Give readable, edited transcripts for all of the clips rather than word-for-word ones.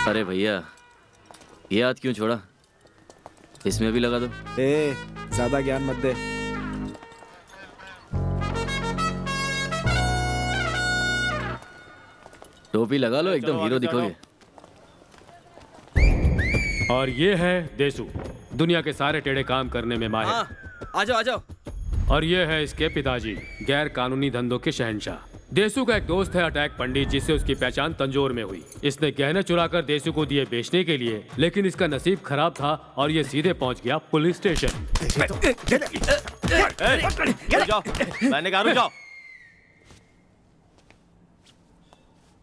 अरे भैया, ये हाथ क्यों छोड़ा? इसमें भी लगा दो। ज्यादा ज्ञान मत दे। टोपी लगा लो, एकदम हीरो दिखोगे। और ये है देसू, दुनिया के सारे टेढ़े काम करने में माहिर। आ जाओ आ जाओ। और ये है इसके पिताजी, गैर कानूनी धंधों के शहंशाह। देसू का एक दोस्त है अटैक पंडित, जिससे उसकी पहचान तंजौर में हुई। इसने गहने चुराकर देसू को दिए बेचने के लिए, लेकिन इसका नसीब खराब था और ये सीधे पहुंच गया पुलिस स्टेशन। जाओ, मैंने कहा रुक जाओ।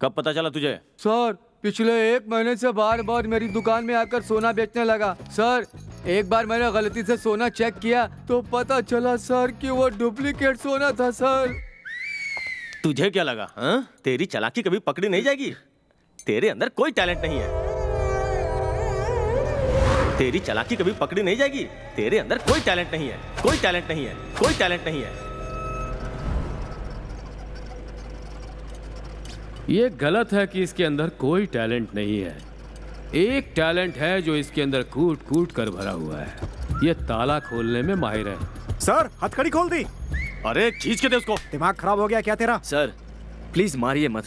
कब पता चला तुझे? सर, पिछले 1 महीने से बार बार मेरी दुकान में आकर सोना बेचने लगा। सर, एक बार मैंने गलती से सोना चेक किया तो पता चला सर कि वो डुप्लीकेट सोना था। सर, तुझे क्या लगा? हाँ? तेरी चालाकी कभी पकड़ी नहीं जाएगी। तेरे अंदर कोई टैलेंट नहीं है। तेरी चालाकी कभी पकड़ी नहीं जाएगी। तेरे अंदर कोई टैलेंट नहीं है। कोई टैलेंट नहीं है। कोई टैलेंट नहीं है। ये गलत है कि इसके अंदर कोई टैलेंट नहीं है। एक टैलेंट है जो इसके अंदर कूट कूट कर भरा हुआ है। ये ताला खोलने में माहिर है। सर, हथकड़ी खोल दी। अरे खींच के दे उसको। दिमाग खराब हो गया क्या तेरा? सर प्लीज मारिए मत।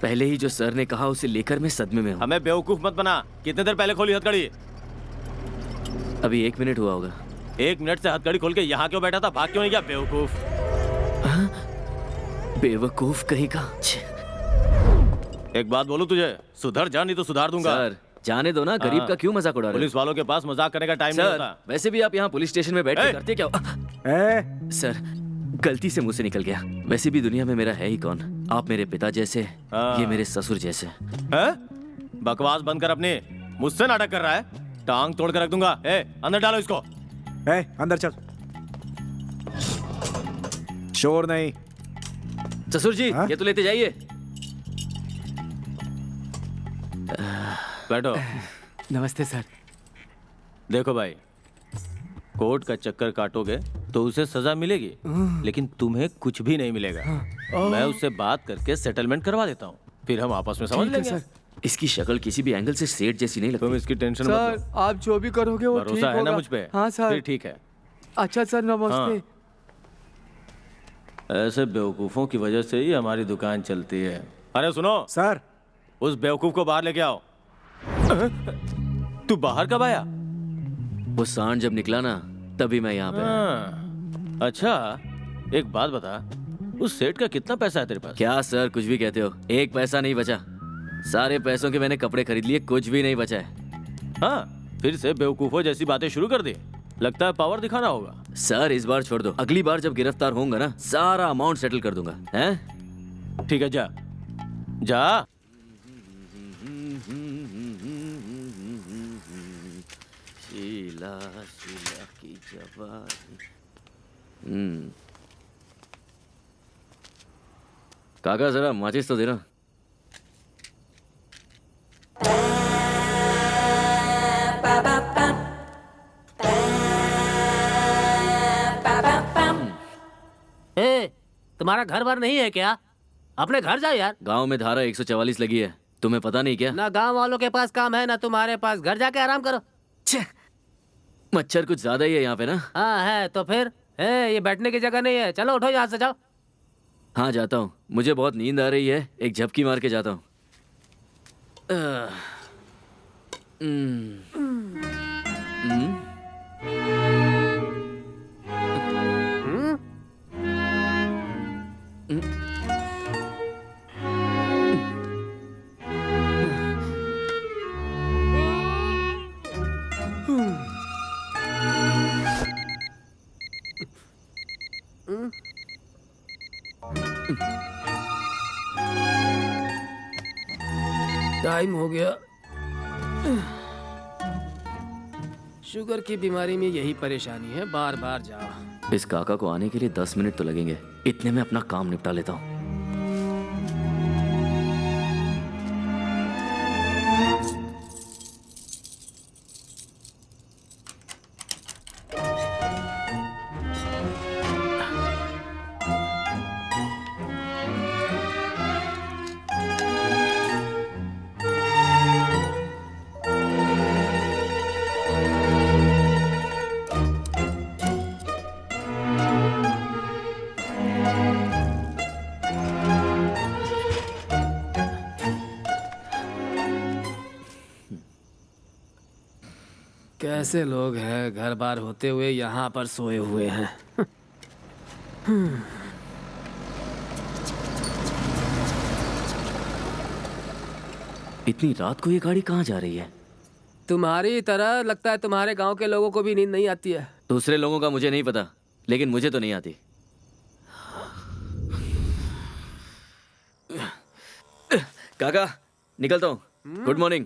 पहले ही जो सर ने कहा उसे लेकर मैं सदमे में हूँ। हमें बेवकूफ मत बना। कितने देर पहले खोली हथकड़ी? अभी 1 मिनट हुआ होगा। 1 मिनट से हथकड़ी खोल के यहाँ क्यों बैठा था? भाग क्यों नहीं गया बेवकूफ? बेवकूफ कहीं का। एक बात बोलूं तुझे, सुधर जा नहीं तो सुधार दूंगा। सर जाने दो ना, गरीब का क्यों मजाक उड़ा रहे हो? पुलिस वालों के पास मजाक करने का टाइम नहीं सर होता। वैसे भी आप यहाँ पुलिस स्टेशन में बैठ के करते क्या? सर गलती से मुंह से निकल गया। वैसे भी दुनिया में मेरा है ही कौन? आप मेरे पिता जैसे, ये मेरे ससुर जैसे। बकवास बंद कर अपनी। मुझसे नाटक कर रहा है? टांग तोड़ कर रख दूंगा। अंदर डालो इसको। अंदर चल। शोर नहीं। ससुर जी ये तो लेते जाइए। बैठो। नमस्ते सर। देखो भाई, कोर्ट का चक्कर काटोगे तो उसे सजा मिलेगी, लेकिन तुम्हें कुछ भी नहीं मिलेगा। मैं उससे बात करके सेटलमेंट करवा देता हूँ, फिर हम आपस में समझ लेंगे। इसकी शक्ल किसी भी एंगल से सेठ जैसी नहीं लगती। तुम इसकी टेंशन मत सर, लो। आप जो भी करोगे वो ठीक भरोसा है ना होगा। मुझ पे? हाँ सर। फिर ठीक है। अच्छा सर, नमस्ते। ऐसे बेवकूफों की वजह से ही हमारी दुकान चलती है। अरे सुनो सर, उस बेवकूफ को बाहर लेके आओ। तू बाहर कब आया? वो सांड जब निकला ना तभी मैं यहाँ पे आया। अच्छा एक बात बता, उस सेठ का कितना पैसा है तेरे पास? क्या सर कुछ भी कहते हो? 1 पैसा नहीं बचा। सारे पैसों के मैंने कपड़े खरीद लिए, कुछ भी नहीं बचा है। हाँ, फिर से बेवकूफों जैसी बातें शुरू कर दी। लगता है पावर दिखाना होगा। सर इस बार छोड़ दो, अगली बार जब गिरफ्तार होऊंगा ना सारा अमाउंट सेटल कर दूंगा। हैं? ठीक है, जा जा। शीला शीला की जवानी। काका जरा माचिस तो देना। तुम्हारा घर बार नहीं है क्या? अपने घर जाओ यार। गांव में धारा 144 लगी है, तुम्हें पता नहीं क्या? ना गांव वालों के पास काम है ना तुम्हारे पास। घर जाके आराम करो। मच्छर कुछ ज्यादा ही है यहाँ पे ना। हाँ है तो फिर ये बैठने की जगह नहीं है। चलो उठो यहाँ से, जाओ। हाँ जाता हूँ, मुझे बहुत नींद आ रही है, एक झपकी मार के जाता हूँ। टाइम हो गया। शुगर की बीमारी में यही परेशानी है, बार बार जाओ। इस काका को आने के लिए 10 मिनट तो लगेंगे, इतने में अपना काम निपटा लेता हूँ। ऐसे लोग हैं घर बार होते हुए यहाँ पर सोए हुए हैं। इतनी रात को ये गाड़ी कहाँ जा रही है? तुम्हारी तरह लगता है तुम्हारे गांव के लोगों को भी नींद नहीं आती है। दूसरे लोगों का मुझे नहीं पता, लेकिन मुझे तो नहीं आती। काका, निकलता हूँ। Good morning.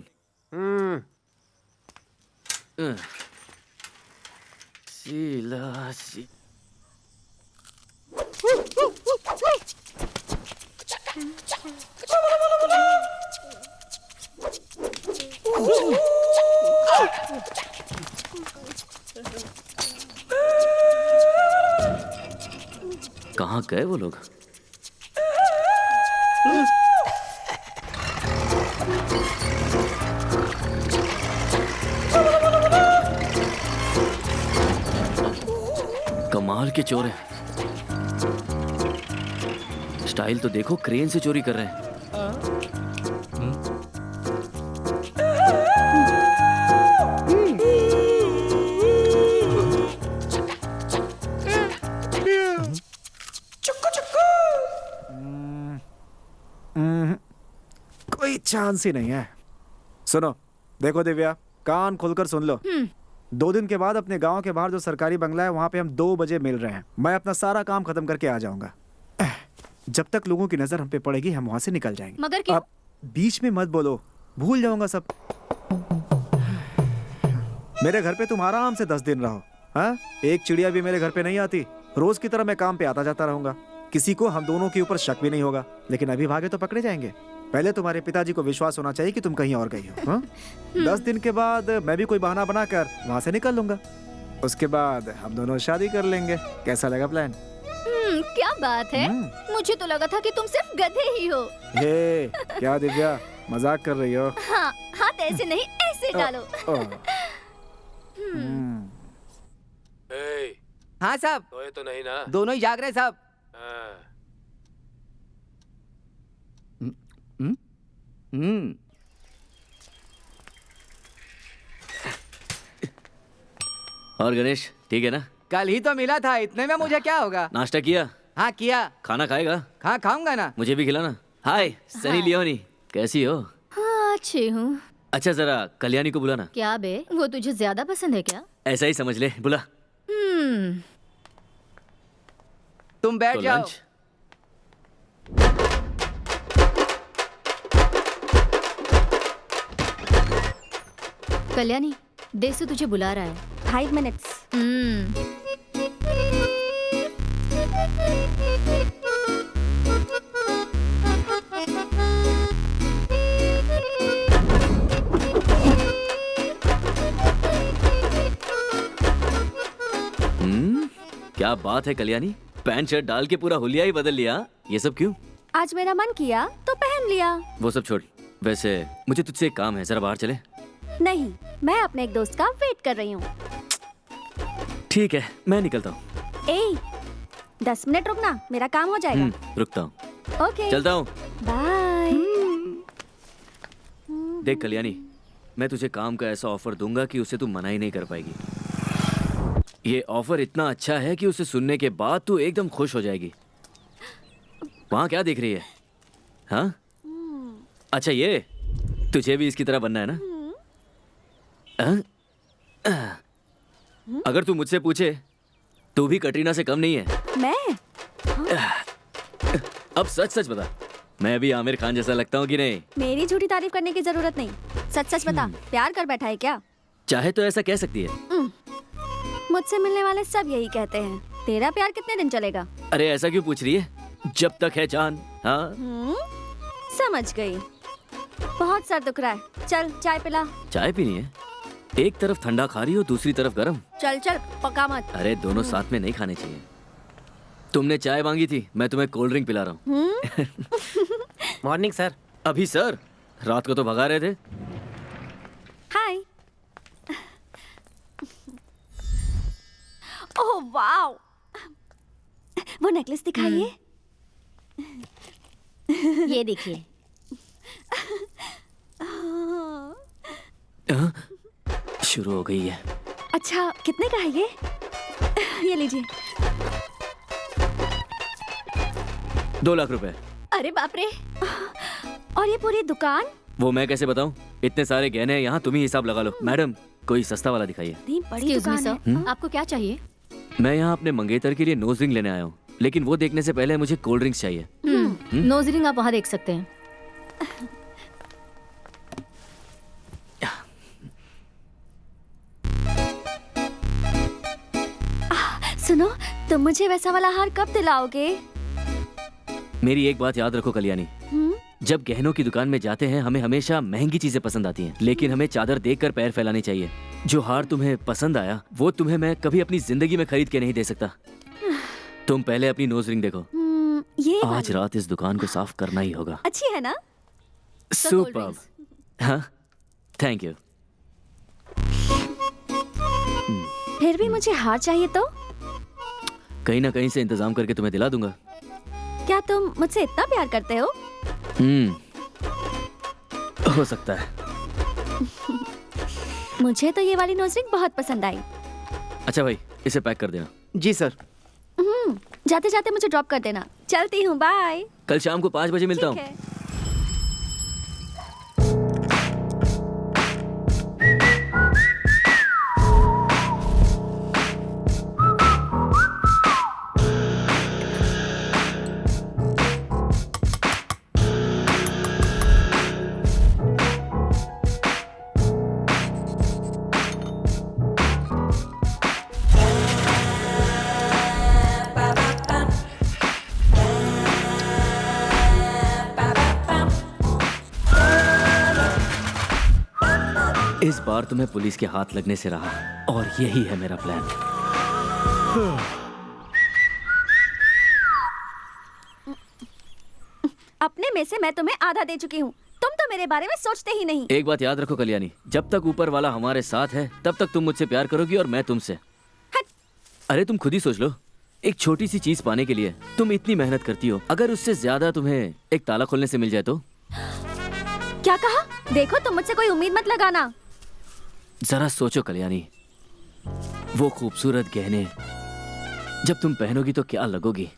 कहाँ गए वो लोग? कमाल के चोर हैं। स्टाइल तो देखो, क्रेन से चोरी कर रहे हैं। कोई चांस ही नहीं है। सुनो, देखो दिव्या, कान खोलकर सुन लो। 2 दिन के बाद अपने गांव के बाहर जो सरकारी बंगला है वहां पे हम 2 बजे मिल रहे हैं। मैं अपना सारा काम खत्म करके आ जाऊंगा। जब तक लोगों की नजर हम पे पड़ेगी हम वहां से निकल जाएंगे। मगर क्यों? अब बीच में मत बोलो, भूल जाऊंगा सब। मेरे घर पे तुम आराम से 10 दिन रहो। हाँ, एक चिड़िया भी मेरे घर पे नहीं आती। रोज की तरह मैं काम पे आता जाता रहूंगा। किसी को हम दोनों के ऊपर शक भी नहीं होगा। लेकिन अभी भागे तो पकड़े जाएंगे। पहले तुम्हारे पिताजी को विश्वास होना चाहिए कि तुम कहीं और गई हो। हाँ? 10 दिन के बाद मैं भी कोई बहाना बनाकर वहां से निकल लूंगा। उसके बाद हम दोनों शादी कर लेंगे। कैसा लगा प्लान? क्या बात है। मुझे तो लगा था कि तुम सिर्फ गधे ही हो। ये क्या दिव्या, मजाक कर रही हो? हाँ, हाथ ऐसे नहीं, ऐसे डालो। हाँ साहब, सोए तो नहीं ना? दोनों ही जाग रहे हैं साहब। हाँ। और गणेश ठीक है ना? कल ही तो मिला था, इतने में मुझे क्या होगा। नाश्ता किया? हाँ किया। खाना खाएगा? हाँ खाऊंगा ना। मुझे भी खिलाना। हाय सनी लियोनी, कैसी हो? हाँ, अच्छी हूँ। अच्छा, जरा कल्याणी को बुलाना। क्या बे, वो तुझे ज्यादा पसंद है क्या? ऐसा ही समझ ले, बुला। तुम बैठ तो जाओ। लंच? कल्याणी, देसु तुझे बुला रहा है। 5 मिनट्स। क्या बात है कल्याणी, पैंट शर्ट डाल के पूरा हुलिया ही बदल लिया। ये सब क्यों? आज मेरा मन किया तो पहन लिया। वो सब छोड़, वैसे मुझे तुझसे एक काम है, जरा बाहर चले। नहीं, मैं अपने एक दोस्त का वेट कर रही हूँ। ठीक है, मैं निकलता हूँ। 10 मिनट रुकना, मेरा काम हो जाएगा। रुकता हूँ। ओके, चलता हूँ। बाय। देख कल्याणी, मैं तुझे काम का ऐसा ऑफर दूंगा कि उसे तू मना ही नहीं कर पाएगी। ये ऑफर इतना अच्छा है कि उसे सुनने के बाद तू एकदम खुश हो जाएगी। वहाँ क्या देख रही है? हाँ, अच्छा, ये तुझे भी इसकी तरह बनना है ना? अगर तू मुझसे पूछे, तू भी कटरीना से कम नहीं है। मैं? अब सच सच बता, मैं भी आमिर खान जैसा लगता हूँ कि नहीं? मेरी झूठी तारीफ करने की जरूरत नहीं। सच सच बता, प्यार कर बैठा है क्या? चाहे तो ऐसा कह सकती है। मुझसे मिलने वाले सब यही कहते हैं। तेरा प्यार कितने दिन चलेगा? अरे ऐसा क्यों पूछ रही है? जब तक है जान। हाँ, समझ गई। बहुत सर दुख रहा है, चल चाय पिला। चाय पीनी है? एक तरफ ठंडा खा रही हो, दूसरी तरफ गरम। चल चल, पका मत। अरे दोनों साथ में नहीं खाने चाहिए। तुमने चाय मांगी थी, मैं तुम्हें कोल्ड ड्रिंक पिला रहा हूँ। Morning sir. अभी सर? रात को तो भगा रहे थे। हाय। ओह वाओ, वो नेकलेस दिखाइए। ये देखिए। शुरू हो गई है। अच्छा कितने का है ये? ये लीजिए। 2 लाख रुपए। अरे बाप रे। और ये पूरी दुकान? वो मैं कैसे बताऊं? इतने सारे गहने हैं यहाँ, तुम ही हिसाब लगा लो। मैडम कोई सस्ता वाला दिखाइए। इतनी बड़ी दुकान है। आपको क्या चाहिए? मैं यहाँ अपने मंगेतर के लिए नोज रिंग लेने आया हूँ, लेकिन वो देखने से पहले मुझे कोल्ड ड्रिंक्स चाहिए। नोज रिंग आप वहाँ देख सकते हैं। सुनो, तुम मुझे वैसा वाला हार कब दिलाओगे? मेरी एक बात याद रखो कल्याणी, जब गहनों की दुकान में जाते हैं हमें हमेशा महंगी चीजें पसंद आती हैं, लेकिन हमें चादर देखकर पैर फैलाने चाहिए। जो हार तुम्हें पसंद आया वो तुम्हें मैं कभी अपनी जिंदगी में खरीद के नहीं दे सकता। तुम पहले अपनी नोज रिंग देखो। ये आज वाली। रात इस दुकान को साफ करना ही होगा। अच्छी है ना? सुपर्ब। हाँ, थैंक यू। फिर भी मुझे हार चाहिए तो? कहीं ना कहीं से इंतजाम करके तुम्हें दिला दूंगा। क्या तुम मुझसे इतना प्यार करते हो? हो सकता है। मुझे तो ये वाली नोज रिंग बहुत पसंद आई। अच्छा भाई, इसे पैक कर देना। जी सर। जाते जाते मुझे ड्रॉप कर देना। चलती हूँ, बाय। कल शाम को 5 बजे मिलता ठीक हूँ। है। इस बार तुम्हें पुलिस के हाथ लगने से रहा, और यही है मेरा प्लान। अपने में से मैं तुम्हें आधा दे चुकी हूँ। तुम तो मेरे बारे में सोचते ही नहीं। एक बात याद रखो कल्याणी, जब तक ऊपर वाला हमारे साथ है तब तक तुम मुझसे प्यार करोगी और मैं तुमसे। अरे तुम खुद ही सोच लो, एक छोटी सी चीज पाने के लिए तुम इतनी मेहनत करती हो, अगर उससे ज्यादा तुम्हें एक ताला खोलने से मिल जाए तो? क्या कहा? देखो, तुम मुझसे कोई उम्मीद मत लगाना। जरा सोचो कल्याणी, वो खूबसूरत गहने जब तुम पहनोगी तो क्या लगोगी?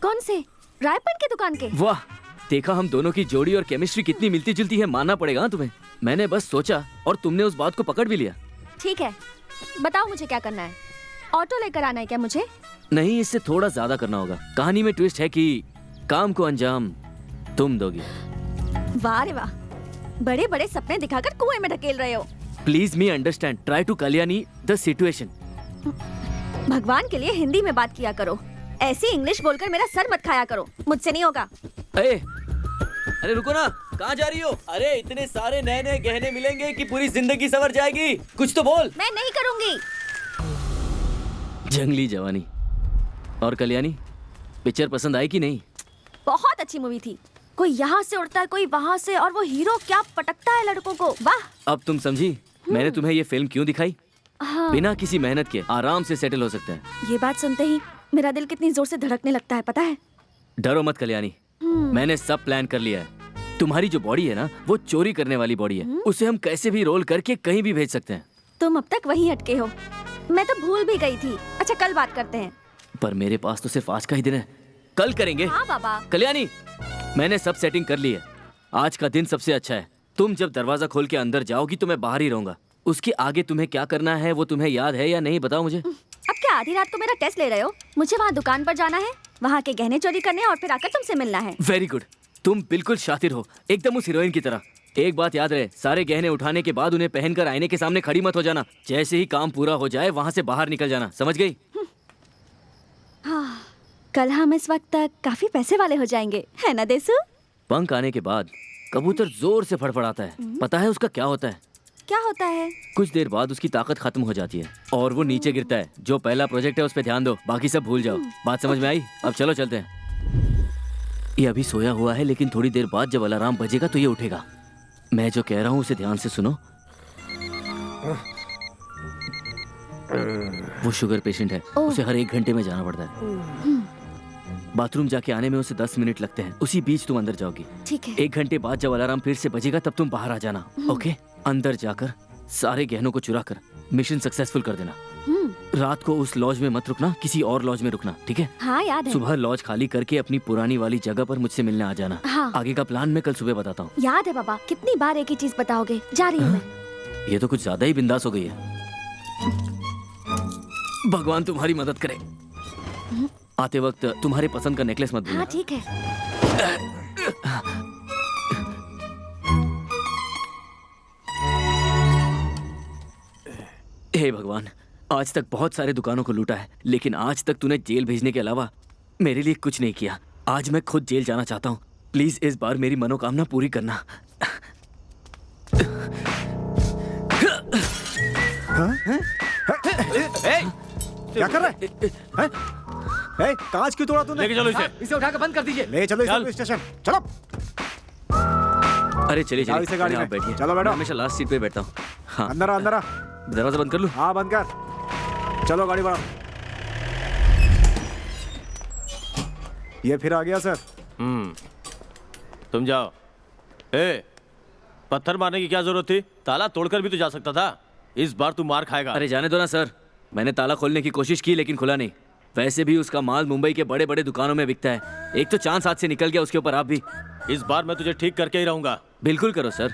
कौन से? रायपन की दुकान के? वाह, देखा हम दोनों की जोड़ी और केमिस्ट्री कितनी मिलती जुलती है, मानना पड़ेगा हाँ तुम्हें। मैंने बस सोचा और तुमने उस बात को पकड़ भी लिया। ठीक है, बताओ मुझे क्या करना है। ऑटो लेकर आना है क्या मुझे? नहीं, इससे थोड़ा ज्यादा करना होगा। कहानी में ट्विस्ट है कि काम को अंजाम तुम दोगी। वाह रे वाह, बड़े बड़े सपने दिखाकर कुएं में ढकेल रहे हो। Please me understand, try to कल्याणी द सिचुएशन। भगवान के लिए हिंदी में बात किया करो, ऐसी इंग्लिश बोलकर मेरा सर मत खाया करो, मुझसे नहीं होगा। अरे रुको ना, कहाँ जा रही हो? अरे इतने सारे नए नए गहने मिलेंगे कि पूरी जिंदगी संवर जाएगी। कुछ तो बोल। मैं नहीं करूंगी। जंगली जवानी। और कल्याणी, पिक्चर पसंद आई कि नहीं? बहुत अच्छी मूवी थी। कोई यहाँ से उड़ता है, कोई वहाँ से, और वो हीरो क्या पटकता है लड़कों को। वाह। अब तुम समझी मैंने तुम्हें ये फिल्म क्यों दिखाई? हाँ। बिना किसी मेहनत के आराम से सेटल हो सकते हैं। ये बात सुनते ही मेरा दिल कितनी जोर से धड़कने लगता है, पता है? डरो मत कल्याणी, मैंने सब प्लान कर लिया है। तुम्हारी जो बॉडी है ना, वो चोरी करने वाली बॉडी है। उसे हम कैसे भी रोल करके कहीं भी भेज सकते हैं। तुम अब तक वहीं अटके हो। मैं तो भूल भी गई थी। अच्छा, कल बात करते हैं। पर मेरे पास तो सिर्फ आज का ही दिन है। कल करेंगे। हाँ बाबा। कल्याणी, मैंने सब सेटिंग कर ली है। आज का दिन सबसे अच्छा है। तुम जब दरवाजा खोल के अंदर जाओगी तो मैं बाहर ही रहूंगा। उसके आगे तुम्हें क्या करना है वो तुम्हें याद है या नहीं, बताओ मुझे। अब क्या आधी रात को मेरा टेस्ट ले रहे हो? मुझे वहाँ दुकान पर जाना है, वहाँ के गहने चोरी करने और फिर आकर तुमसे मिलना है। वेरी गुड, तुम बिल्कुल शातिर हो, एकदम उस हीरोइन की तरह। एक बात याद रहे, सारे गहने उठाने के बाद उन्हें पहनकर आईने के सामने खड़ी मत हो जाना। जैसे ही काम पूरा हो जाए वहाँ से बाहर निकल जाना, समझ गई? हाँ, कल हम इस वक्त तक काफी पैसे वाले हो जाएंगे, है ना देसु? पंख आने के बाद कबूतर जोर से फड़फड़ाता है। पता है उसका क्या होता है? क्या होता है? कुछ देर बाद उसकी ताकत खत्म हो जाती है और वो नीचे गिरता है। जो पहला प्रोजेक्ट है उस पे ध्यान दो, बाकी सब भूल जाओ। बात समझ में आई? अब चलो चलते हैं। ये अभी सोया हुआ है, लेकिन थोड़ी देर बाद जब अलार्म बजेगा तो ये उठेगा। मैं जो कह रहा हूँ उसे ध्यान से सुनो। वो शुगर पेशेंट है, उसे हर 1 घंटे में जाना पड़ता है। बाथरूम जाके आने में उसे 10 मिनट लगते हैं। उसी बीच तुम अंदर जाओगी। ठीक है। 1 घंटे बाद जब अलार्म फिर से बजेगा तब तुम बाहर आ जाना। ओके? अंदर जाकर सारे गहनों को चुरा कर मिशन सक्सेसफुल कर देना। रात को उस लॉज में मत रुकना, किसी और लॉज में रुकना, ठीक है? हाँ याद है। सुबह लॉज खाली करके अपनी पुरानी वाली जगह पर मुझसे मिलने आ जाना। हाँ। आगे का प्लान मैं कल सुबह बताता हूँ। याद है बाबा, कितनी बार एक ही चीज बताओगे। जा रही हूँ मैं। ये तो कुछ ज्यादा ही बिंदास हो गई है। भगवान तुम्हारी मदद करे। आते वक्त तुम्हारे पसंद का नेकलेस मत भूलना। हाँ ठीक है। हे भगवान, आज तक बहुत सारे दुकानों को लूटा है, लेकिन आज तक तूने जेल भेजने के अलावा मेरे लिए कुछ नहीं किया। आज मैं खुद जेल जाना चाहता हूँ। प्लीज इस बार मेरी मनोकामना पूरी करना। क्या कर रहा है? हैं? ए, कांच क्यों तोड़ा तूने? लेके चलो इसे। इसे उठाकर बंद कर दीजिए। ले चलो इसे चल। Police station. चलो। अरे चलिए जाओ इसे गाड़ी आप में। बैठिए। चलो बैठो। मैं हमेशा लास्ट सीट पे बैठता हूँ। हाँ, अंदर आ, अंदर आ। दरवाजा बंद कर लूँ? हाँ बंद कर। चलो गाड़ी बढ़ाओ। ये फिर आ गया सर। तुम जाओ। ए, पत्थर मारने की क्या जरूरत थी? ताला तोड़कर भी तो जा सकता था। इस बार तू मार खाएगा। अरे जाने दो ना सर, मैंने ताला खोलने की कोशिश की लेकिन खुला नहीं। वैसे भी उसका माल मुंबई के बड़े बड़े दुकानों में बिकता है। एक तो चांद हाथ से निकल गया, उसके ऊपर आप भी। इस बार मैं तुझे ठीक करके ही रहूंगा। बिल्कुल करो सर,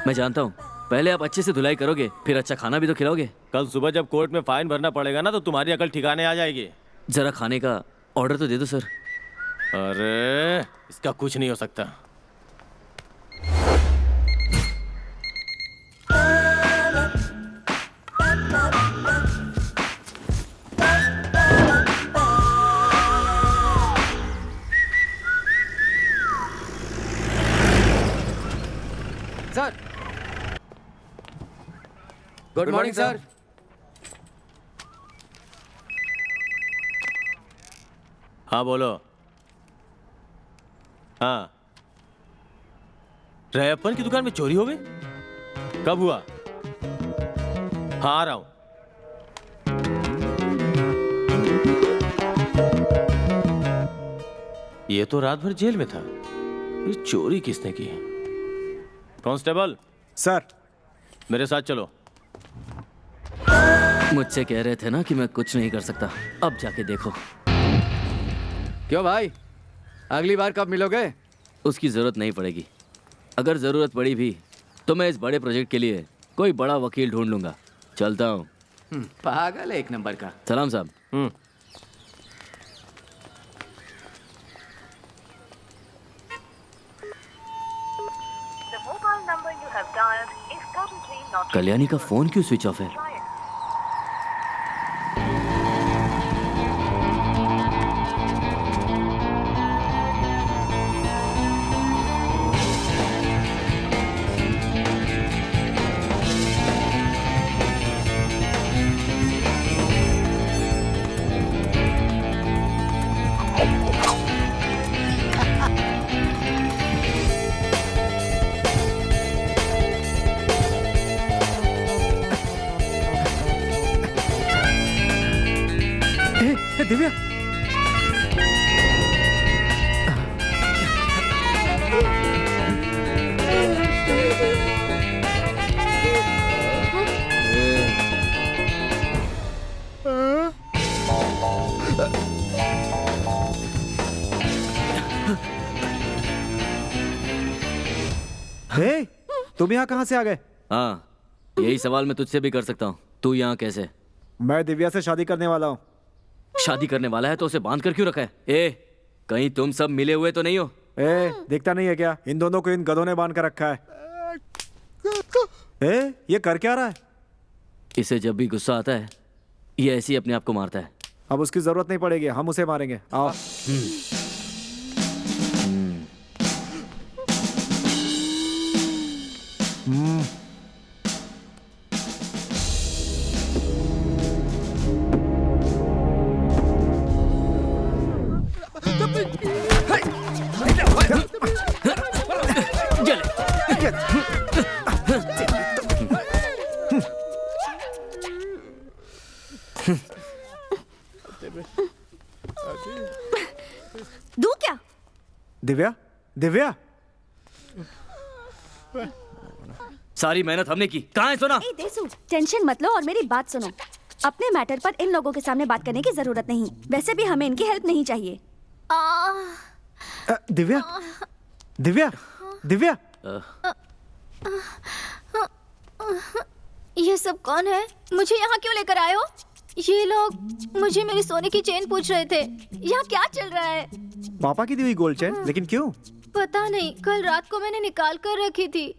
मैं जानता हूँ। पहले आप अच्छे से धुलाई करोगे, फिर अच्छा खाना भी तो खिलाओगे। कल सुबह जब कोर्ट में फाइन भरना पड़ेगा ना, तो तुम्हारी अकल ठिकाने आ जाएगी। जरा खाने का ऑर्डर तो दे दो सर। अरे इसका कुछ नहीं हो सकता। Sir, good morning sir. हाँ बोलो। हाँ, रैपर की दुकान में चोरी हो गई? कब हुआ? हाँ आ रहा हूं। ये तो रात भर जेल में था। ये चोरी किसने की? Constable sir. मेरे साथ चलो। मुझसे कह रहे थे ना कि मैं कुछ नहीं कर सकता, अब जाके देखो। क्यों भाई, अगली बार कब मिलोगे? उसकी जरूरत नहीं पड़ेगी। अगर जरूरत पड़ी भी तो मैं इस बड़े प्रोजेक्ट के लिए कोई बड़ा वकील ढूंढ लूंगा। चलता हूँ। पागल है एक नंबर का। सलाम साहब। The mobile number you have dialed is currently not Kalyani का फोन क्यों स्विच ऑफ है? Try it. ए, दिव्या। हे, तुम यहाँ कहाँ से आ गए? हाँ, यही सवाल मैं तुझसे भी कर सकता हूँ। तू यहाँ कैसे? मैं दिव्या से शादी करने वाला हूँ। शादी करने वाला है तो उसे बांध कर क्यों रखा है? ए, कहीं तुम सब मिले हुए तो नहीं हो? ए, दिखता नहीं है क्या? इन दोनों को इन गधों ने बांध कर रखा है। ए, ये कर क्या रहा है? इसे जब भी गुस्सा आता है ये ऐसे ही अपने आप को मारता है। अब उसकी जरूरत नहीं पड़ेगी, हम उसे मारेंगे। आओ। दूं क्या? दिव्या, दिव्या। सारी मेहनत हमने की, कहाँ है सोना? ए देसु, टेंशन मत लो और मेरी बात सुनो। अपने मैटर पर इन लोगों के सामने बात करने की जरूरत नहीं। वैसे भी हमें इनकी हेल्प नहीं चाहिए। दिव्या, दिव्या, दिव्या। ये सब कौन है? मुझे यहाँ क्यों लेकर आए हो? ये लोग मुझे मेरी सोने की चेन पूछ रहे थे। यहाँ क्या चल रहा है? पापा की दी हुई गोल्ड चेन, लेकिन क्यों? पता नहीं, कल रात को मैंने निकाल कर रखी थी।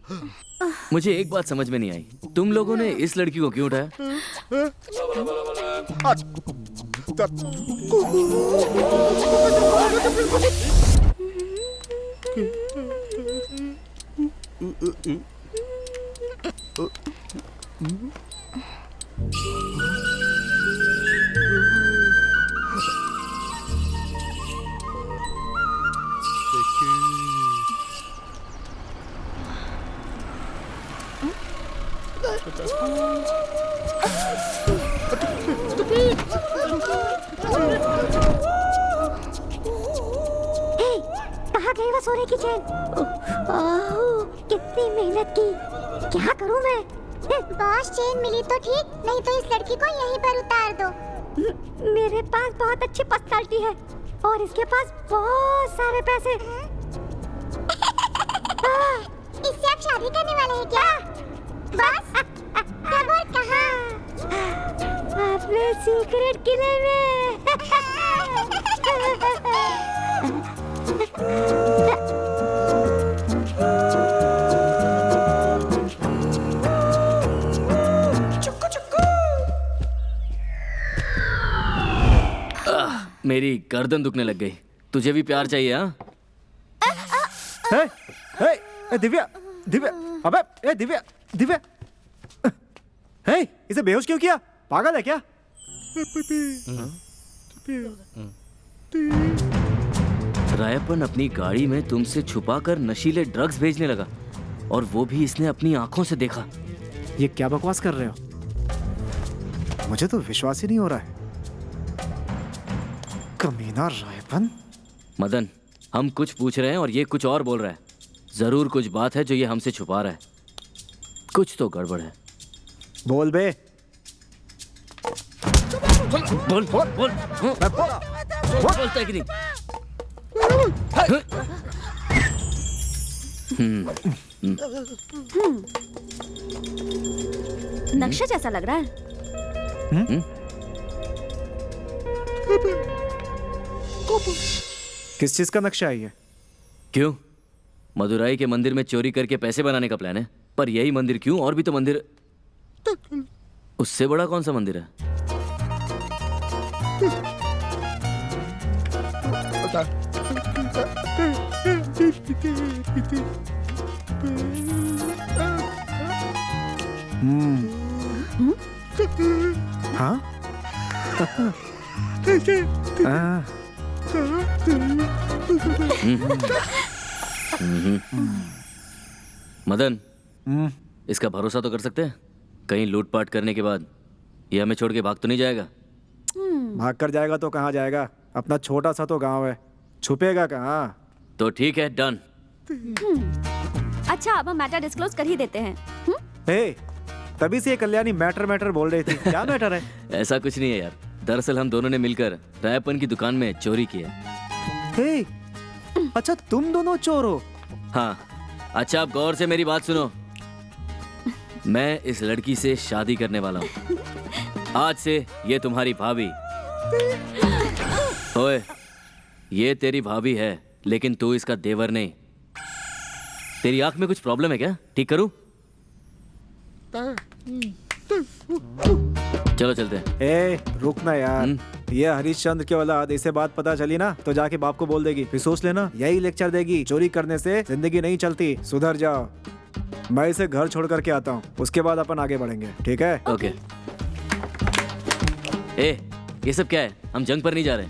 मुझे एक बात समझ में नहीं आई, तुम लोगों ने इस लड़की को क्यों उठाया? कहाँ गई वो सोने की चेन? कितनी मेहनत की, क्या करूँ मैं? बॉस, चेन मिली तो ठीक, नहीं तो इस लड़की को यहीं पर उतार दो। मेरे पास बहुत अच्छी पर्सनालिटी है और इसके पास बहुत सारे पैसे। इससे आप शादी करने वाले हैं क्या? बॉस, कब और कहाँ? अपने सीक्रेट किले में। मेरी गर्दन दुखने लग गई। तुझे भी प्यार चाहिए? हाँ, दिव्या, दिव्या, अबे, दिव्या, दिव्या। इसे बेहोश क्यों किया? पागल है क्या? रायप्पन अपनी गाड़ी में तुमसे छुपाकर नशीले ड्रग्स भेजने लगा, और वो भी इसने अपनी आंखों से देखा। ये क्या बकवास कर रहे हो? मुझे तो विश्वास ही नहीं हो रहा है। कमीना रायप्पन। मदन, हम कुछ पूछ रहे हैं और ये कुछ और बोल रहा है। जरूर कुछ बात है जो ये हमसे छुपा रहा है। कुछ तो गड़बड़ है। बोल बे। बोल बोल बोल। बोलता है कि नहीं? नक्शा जैसा लग रहा है। किस चीज का नक्शा है ये? क्यों? मदुराई के मंदिर में चोरी करके पैसे बनाने का प्लान है? पर यही मंदिर क्यों? और भी तो मंदिर। उससे बड़ा कौन सा मंदिर है? हाँ? मदन, इसका भरोसा तो कर सकते हैं? कहीं लूटपाट करने के बाद ये हमें छोड़ के भाग तो नहीं जाएगा? भाग कर जाएगा तो कहाँ जाएगा? अपना छोटा सा तो गांव है, छुपेगा कहाँ? तो ठीक है, डन। अच्छा, अब हम मैटर डिस्क्लोज कर ही देते हैं। हे, तभी से ये कल्याणी मैटर बोल रही थी। क्या मैटर है? ऐसा कुछ नहीं है यार। दरअसल हम दोनों ने मिलकर रायप्पन की दुकान में चोरी की है। हे, अच्छा तुम दोनों चोर हो? हाँ। अच्छा, आप गौर से मेरी बात सुनो। मैं इस लड़की से शादी करने वाला हूँ। आज से ये तुम्हारी भाभी। ओए, ये तेरी भाभी है, लेकिन तू इसका देवर नहीं। तेरी आंख में कुछ प्रॉब्लम है क्या? ठीक करूं? चलो चलते हैं। ए, रुक ना यार। ये हरिश्चंद्र की औलाद, इसे बात पता चली ना तो जाके बाप को बोल देगी, फिर सोच लेना यही लेक्चर देगी। चोरी करने से जिंदगी नहीं चलती, सुधर जाओ। मैं इसे घर छोड़ करके आता हूँ, उसके बाद अपन आगे बढ़ेंगे, ठीक है? ओके। ए, ये सब क्या है? हम जंग पर नहीं जा रहे।